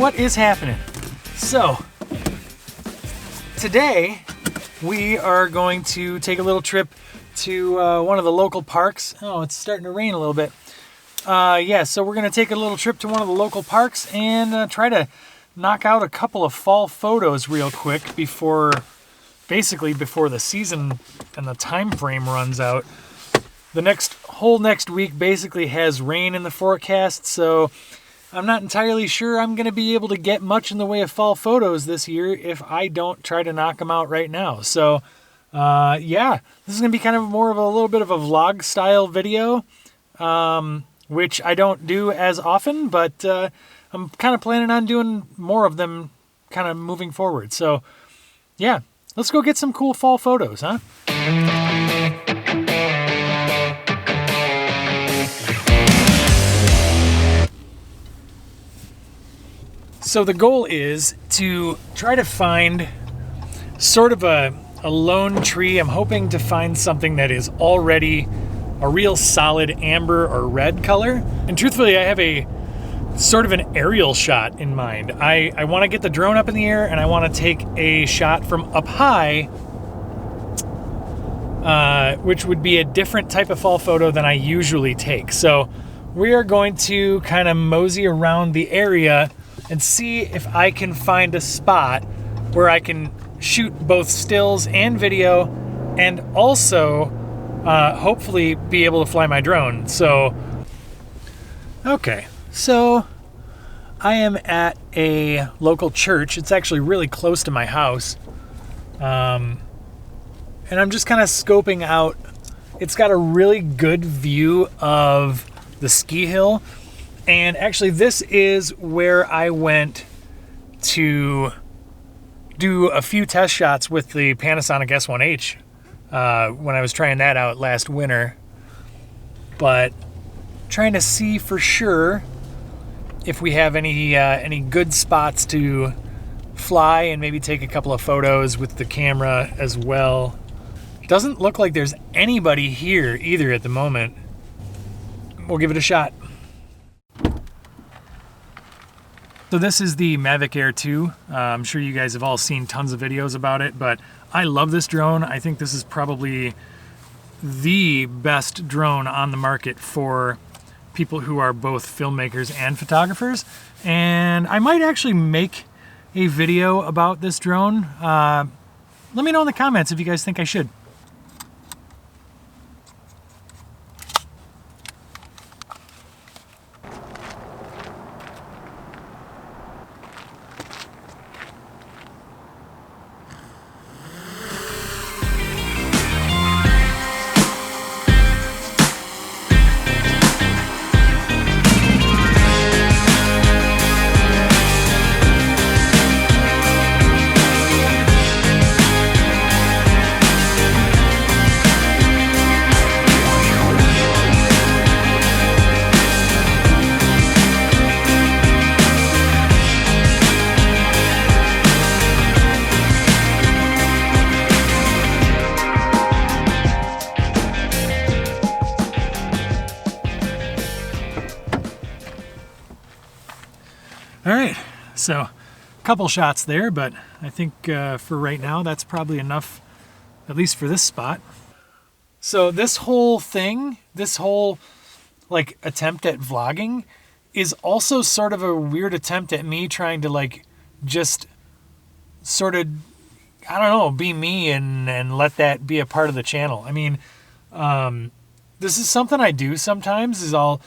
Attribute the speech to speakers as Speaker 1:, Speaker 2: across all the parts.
Speaker 1: what is happening? So, today we are going to take a little trip to one of the local parks. Oh, it's starting to rain a little bit. Yeah, so we're going to take a little trip to one of the local parks and try to knock out a couple of fall photos real quick before the season and the time frame runs out. The whole next week basically has rain in the forecast, so I'm not entirely sure I'm going to be able to get much in the way of fall photos this year if I don't try to knock them out right now. So, yeah, this is going to be kind of more of a little bit of a vlog style video, which I don't do as often, but I'm kind of planning on doing more of them kind of moving forward. So, yeah, let's go get some cool fall photos, huh? So the goal is to try to find sort of a lone tree. I'm hoping to find something that is already a real solid amber or red color. And truthfully, I have a sort of an aerial shot in mind. I want to get the drone up in the air and I want to take a shot from up high, which would be a different type of fall photo than I usually take. So we are going to kind of mosey around the area and see if I can find a spot where I can shoot both stills and video and also hopefully be able to fly my drone. So, okay, so I am at a local church. It's actually really close to my house. And I'm just kind of scoping out. It's got a really good view of the ski hill. And actually, this is where I went to do a few test shots with the Panasonic S1H when I was trying that out last winter. But trying to see for sure if we have any good spots to fly and maybe take a couple of photos with the camera as well. Doesn't look like there's anybody here either at the moment. We'll give it a shot. So this is the Mavic Air 2. I'm sure you guys have all seen tons of videos about it, but I love this drone. I think this is probably the best drone on the market for people who are both filmmakers and photographers. And I might actually make a video about this drone. Let me know in the comments if you guys think I should. All right, so a couple shots there, but I think for right now, that's probably enough, at least for this spot. So this whole thing, this whole like attempt at vlogging is also sort of a weird attempt at me trying to like just sort of, I don't know, be me and let that be a part of the channel. I mean, this is something I do sometimes is I'll,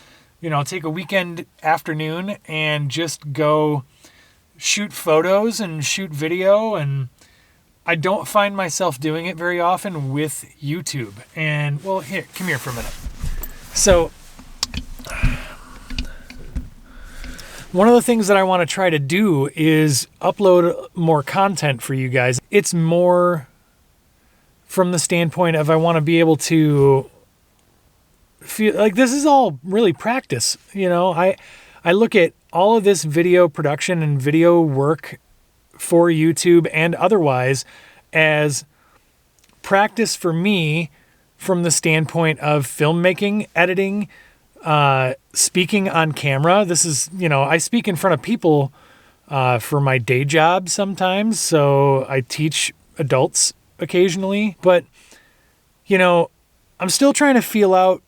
Speaker 1: take a weekend afternoon and just go shoot photos and shoot video. And I don't find myself doing it very often with YouTube. And well, here, come here for a minute. So one of the things that I want to try to do is upload more content for you guys. It's more from the standpoint of I want to be able to feel like this is all really practice. I look at all of this video production and video work for YouTube and otherwise as practice for me from the standpoint of filmmaking, editing, speaking on camera. This is, I speak in front of people for my day job sometimes. So I teach adults occasionally, but I'm still trying to feel out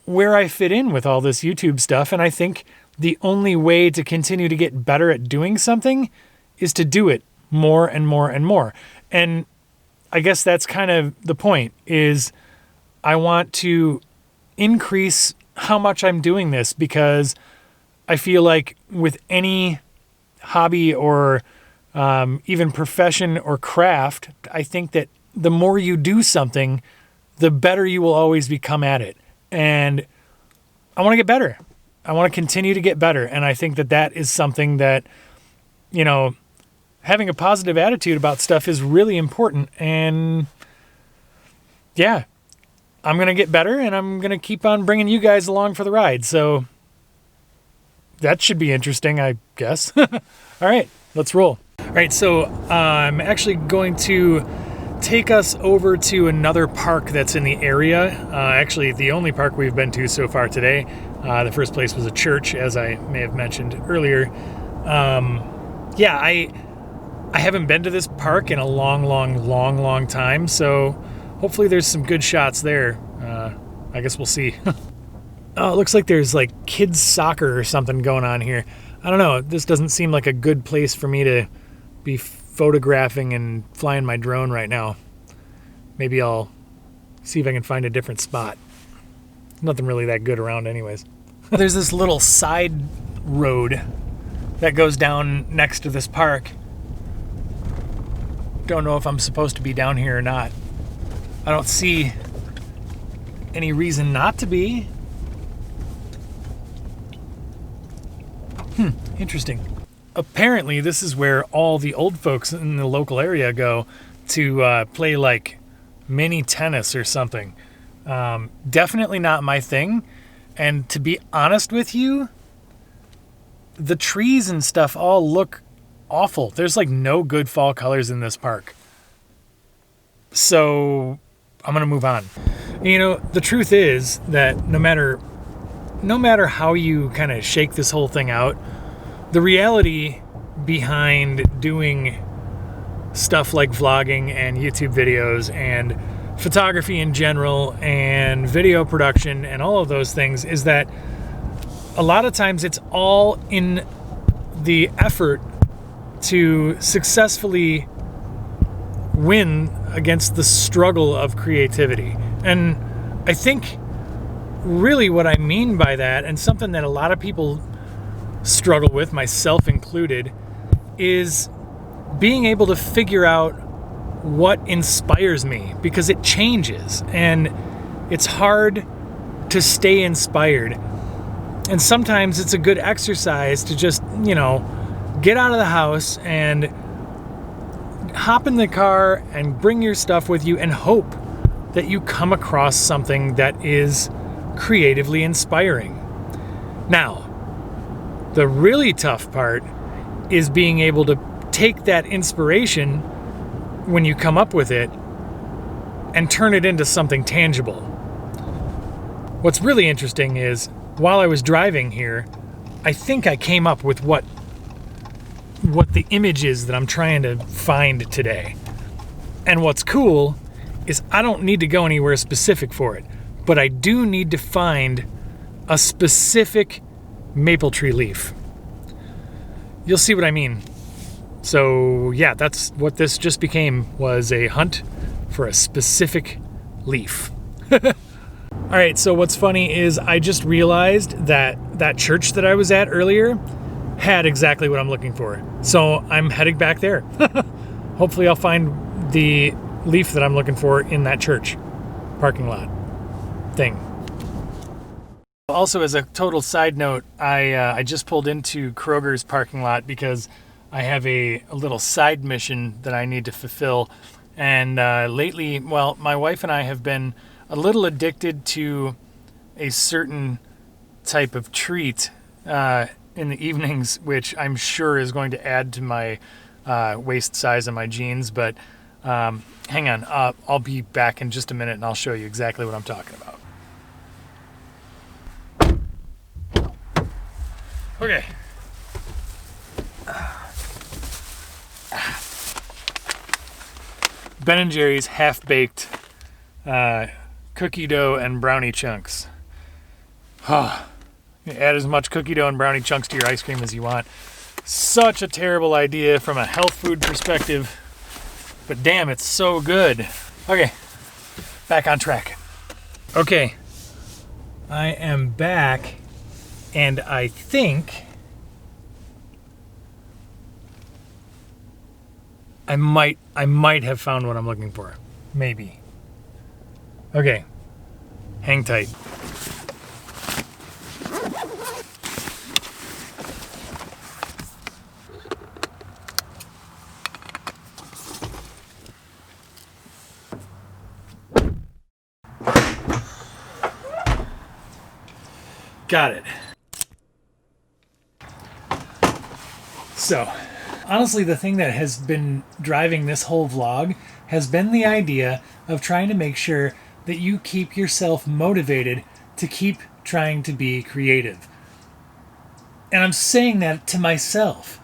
Speaker 1: where I fit in with all this YouTube stuff. And I think the only way to continue to get better at doing something is to do it more and more and more. And I guess that's kind of the point, is I want to increase how much I'm doing this, because I feel like with any hobby or even profession or craft, I think that the more you do something, the better you will always become at it. And I want to get better. I want to continue to get better. And I think that that is something that, having a positive attitude about stuff is really important. And yeah, I'm going to get better, and I'm going to keep on bringing you guys along for the ride. So that should be interesting, I guess. All right, let's roll. All right, so I'm actually going to take us over to another park that's in the area. Actually, the only park we've been to so far today. The first place was a church, as I may have mentioned earlier. I haven't been to this park in a long time, so hopefully there's some good shots there. I guess we'll see. Oh, it looks like there's like kids soccer or something going on here. I don't know. This doesn't seem like a good place for me to be photographing and flying my drone right now. Maybe I'll see if I can find a different spot. Nothing really that good around anyways. There's this little side road that goes down next to this park. Don't know if I'm supposed to be down here or not. I don't see any reason not to be. Interesting. Apparently, this is where all the old folks in the local area go to play like mini tennis or something. Definitely not my thing. And to be honest with you, the trees and stuff all look awful. There's like no good fall colors in this park. So I'm going to move on. The truth is that no matter how you kind of shake this whole thing out, the reality behind doing stuff like vlogging and YouTube videos and photography in general and video production and all of those things is that a lot of times it's all in the effort to successfully win against the struggle of creativity. And I think really what I mean by that, and something that a lot of people struggle with, myself included, is being able to figure out what inspires me, because it changes and it's hard to stay inspired. And sometimes it's a good exercise to just, get out of the house and hop in the car and bring your stuff with you and hope that you come across something that is creatively inspiring. Now, the really tough part is being able to take that inspiration when you come up with it and turn it into something tangible. What's really interesting is, while I was driving here, I think I came up with what the image is that I'm trying to find today. And what's cool is I don't need to go anywhere specific for it, but I do need to find a specific maple tree leaf. You'll see what I mean. So yeah, that's what this just became, was a hunt for a specific leaf. All right, so what's funny is I just realized that church that I was at earlier had exactly what I'm looking for. So I'm heading back there. Hopefully I'll find the leaf that I'm looking for in that church parking lot thing. Also, as a total side note, I just pulled into Kroger's parking lot because I have a little side mission that I need to fulfill. And lately, my wife and I have been a little addicted to a certain type of treat in the evenings, which I'm sure is going to add to my waist size of my jeans. But hang on, I'll be back in just a minute and I'll show you exactly what I'm talking about. Okay. Ben & Jerry's half-baked cookie dough and brownie chunks. Add as much cookie dough and brownie chunks to your ice cream as you want. Such a terrible idea from a health food perspective, but damn, it's so good. Okay, back on track. Okay, I am back, and I think I might have found what I'm looking for. Maybe. Okay, hang tight. Got it. So, honestly, the thing that has been driving this whole vlog has been the idea of trying to make sure that you keep yourself motivated to keep trying to be creative. And I'm saying that to myself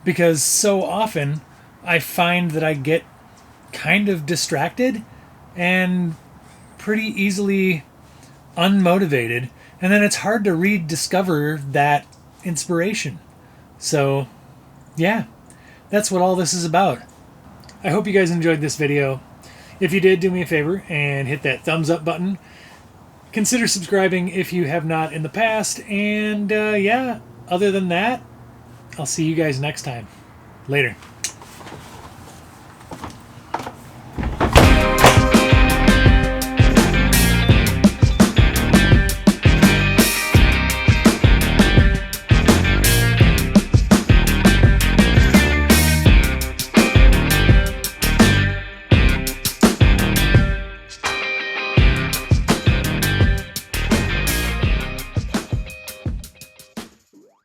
Speaker 1: because so often I find that I get kind of distracted and pretty easily unmotivated, and then it's hard to rediscover that inspiration. So, yeah, that's what all this is about. I hope you guys enjoyed this video. If you did, do me a favor and hit that thumbs up button. Consider subscribing if you have not in the past. And yeah, other than that, I'll see you guys next time. Later.